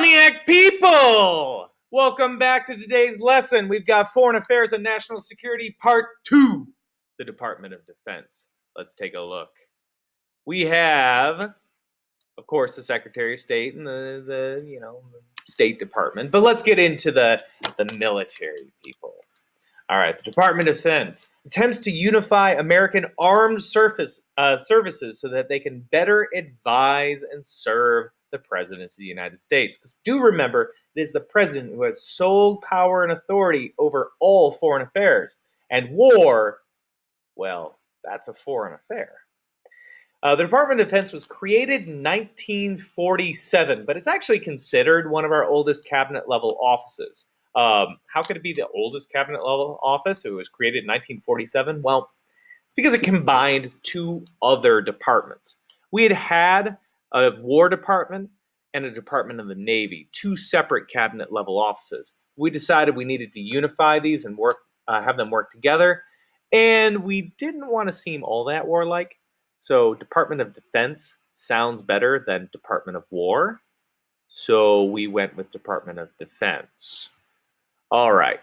Pontiac people! Welcome back to today's lesson. We've got Foreign Affairs and National Security Part 2, the Department of Defense. Let's take a look. We have, of course, the Secretary of State and the State Department, but let's get into the military people. All right, the Department of Defense attempts to unify American armed services so that they can better advise and serve the President of the United States. Because do remember, it is the President who has sole power and authority over all foreign affairs. And war, well, that's a foreign affair. The Department of Defense was created in 1947, but it's actually considered one of our oldest cabinet-level offices. How could it be the oldest cabinet-level office? It was created in 1947. Well, it's because it combined two other departments. We had a War Department and a Department of the Navy, two separate cabinet-level offices. We decided we needed to unify these and have them work together, and we didn't want to seem all that warlike. So Department of Defense sounds better than Department of War, so we went with Department of Defense. All right.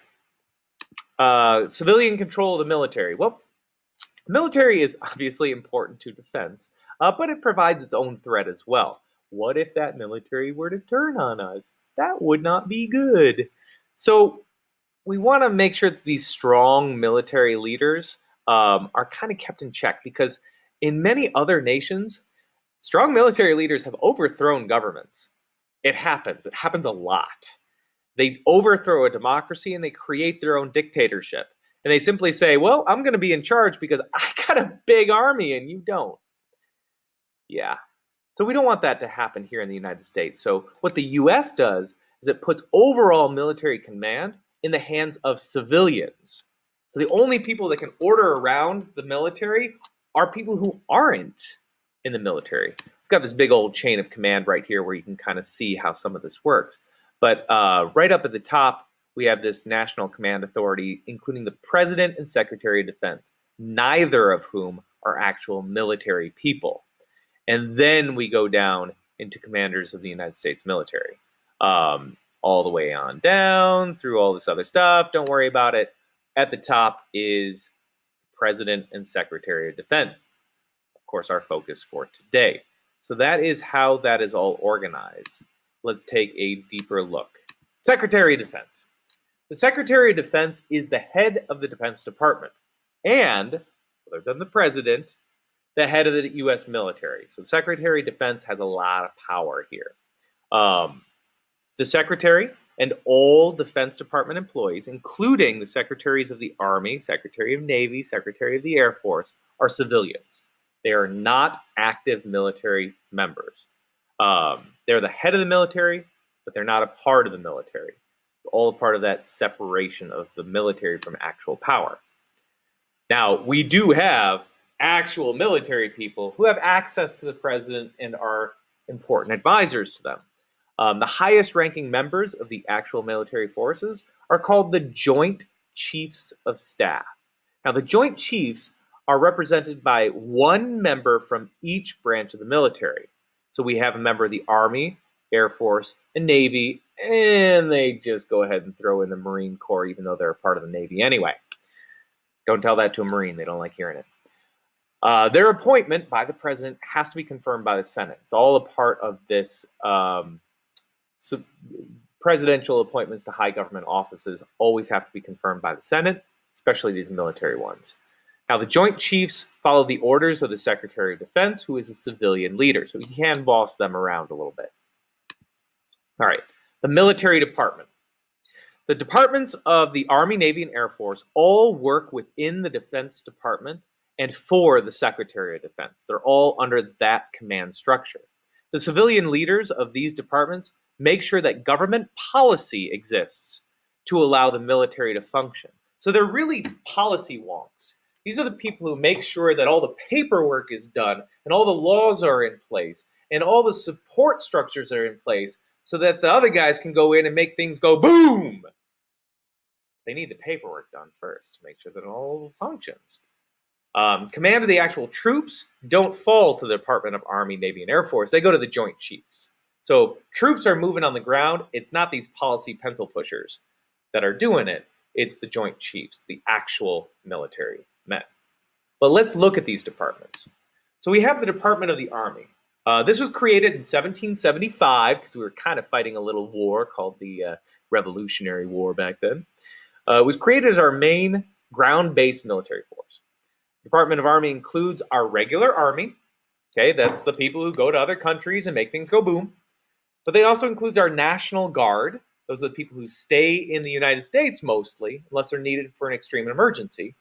Civilian control of the military. Well, military is obviously important to defense, but it provides its own threat as well. What if that military were to turn on us? That would not be good. So we want to make sure that these strong military leaders are kind of kept in check, because in many other nations, strong military leaders have overthrown governments. It happens a lot. They overthrow a democracy and they create their own dictatorship. And they simply say, well, I'm going to be in charge because I got a big army and you don't. Yeah. So we don't want that to happen here in the United States. So what the U.S. does is it puts overall military command in the hands of civilians. So the only people that can order around the military are people who aren't in the military. We've got this big old chain of command right here where you can kind of see how some of this works. But right up at the top, we have this National Command Authority, including the President and Secretary of Defense, neither of whom are actual military people. And then we go down into commanders of the United States military, all the way on down through all this other stuff. Don't worry about it. At the top is President and Secretary of Defense. Of course, our focus for today. So that is how that is all organized. Let's take a deeper look. Secretary of Defense. The Secretary of Defense is the head of the Defense Department and, other than the President, the head of the U.S. military. So the Secretary of Defense has a lot of power here. The Secretary and all Defense Department employees, including the Secretaries of the Army, Secretary of Navy, Secretary of the Air Force, are civilians. They are not active military members. They're the head of the military, but they're not a part of the military. It's all a part of that separation of the military from actual power. Now, we do have actual military people who have access to the president and are important advisors to them. The highest ranking members of the actual military forces are called the Joint Chiefs of Staff. Now, the Joint Chiefs are represented by one member from each branch of the military. So we have a member of the Army, Air Force, and Navy, and they just go ahead and throw in the Marine Corps, even though they're a part of the Navy anyway. Don't tell that to a Marine. They don't like hearing it. Their appointment by the president has to be confirmed by the Senate. It's all a part of this. Presidential appointments to high government offices always have to be confirmed by the Senate, especially these military ones. Now, the Joint Chiefs follow the orders of the Secretary of Defense, who is a civilian leader, so he can boss them around a little bit. All right, the military department. The departments of the Army, Navy, and Air Force all work within the Defense Department and for the Secretary of Defense. They're all under that command structure. The civilian leaders of these departments make sure that government policy exists to allow the military to function. So they're really policy wonks. These are the people who make sure that all the paperwork is done and all the laws are in place and all the support structures are in place so that the other guys can go in and make things go boom. They need the paperwork done first to make sure that it all functions. Command of the actual troops don't fall to the Department of Army, Navy, and Air Force. They go to the Joint Chiefs. So if troops are moving on the ground, it's not these policy pencil pushers that are doing it. It's the Joint Chiefs, the actual military men. But let's look at these departments. So we have the Department of the Army. This was created in 1775 because we were kind of fighting a little war called the Revolutionary War back then. It was created as our main ground-based military force. The Department of Army includes our regular army. Okay, that's the people who go to other countries and make things go boom. But they also includes our National Guard. Those are the people who stay in the United States mostly, unless they're needed for an extreme emergency.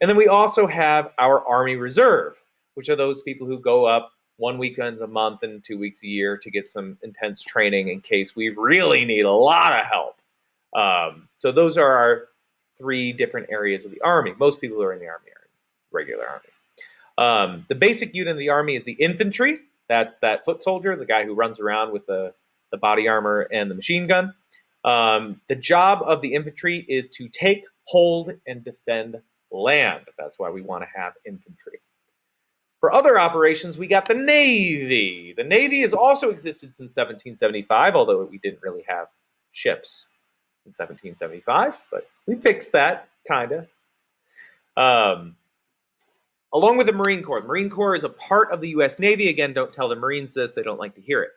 And then we also have our Army Reserve, which are those people who go up 1 weekend a month and 2 weeks a year to get some intense training in case we really need a lot of help. So those are our 3 different areas of the Army. Most people who are in the Army are in regular Army. The basic unit of the Army is the infantry. That's that foot soldier, the guy who runs around with the body armor and the machine gun. The job of the infantry is to take, hold, and defend land. That's why we want to have infantry. For other operations, we got the Navy. The Navy has also existed since 1775, although we didn't really have ships in 1775, but we fixed that, kind of. Along with the Marine Corps. The Marine Corps is a part of the U.S. Navy. Again, don't tell the Marines this. They don't like to hear it.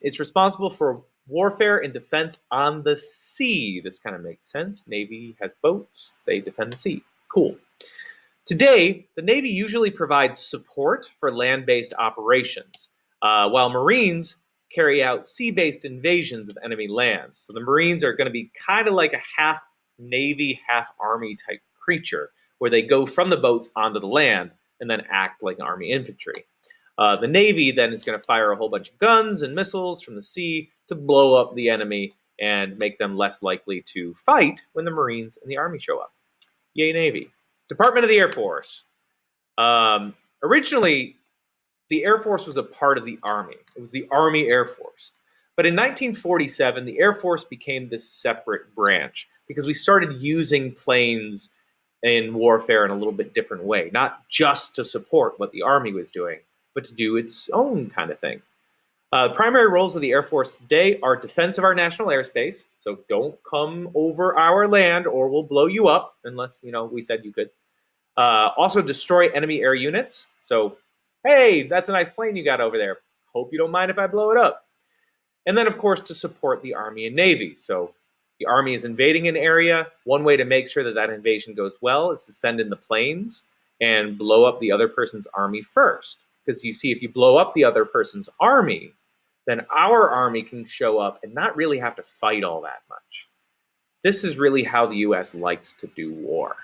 It's responsible for warfare and defense on the sea. This kind of makes sense. Navy has boats. They defend the sea. Cool. Today, the Navy usually provides support for land-based operations, while Marines carry out sea-based invasions of enemy lands. So the Marines are going to be kind of like a half Navy, half Army type creature, where they go from the boats onto the land and then act like Army infantry. The Navy then is going to fire a whole bunch of guns and missiles from the sea to blow up the enemy and make them less likely to fight when the Marines and the Army show up. Yay, Navy. Department of the Air Force. Originally, the Air Force was a part of the Army. It was the Army Air Force. But in 1947, the Air Force became this separate branch because we started using planes in warfare in a little bit different way, not just to support what the Army was doing, but to do its own kind of thing. Primary roles of the Air Force today are defense of our national airspace, so don't come over our land or we'll blow you up, unless, we said you could. Also destroy enemy air units, so, hey, that's a nice plane you got over there. Hope you don't mind if I blow it up. And then, of course, to support the Army and Navy. So the Army is invading an area. One way to make sure that that invasion goes well is to send in the planes and blow up the other person's army first. Because you see, if you blow up the other person's army, then our army can show up and not really have to fight all that much. This is really how the U.S. likes to do war.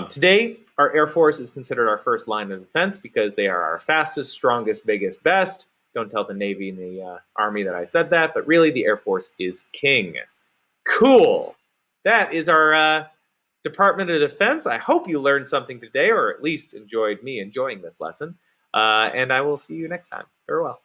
Today, our Air Force is considered our first line of defense because they are our fastest, strongest, biggest, best. Don't tell the Navy and the Army that I said that, but really the Air Force is king. Cool. That is our Department of Defense. I hope you learned something today, or at least enjoyed me enjoying this lesson. And I will see you next time. Farewell.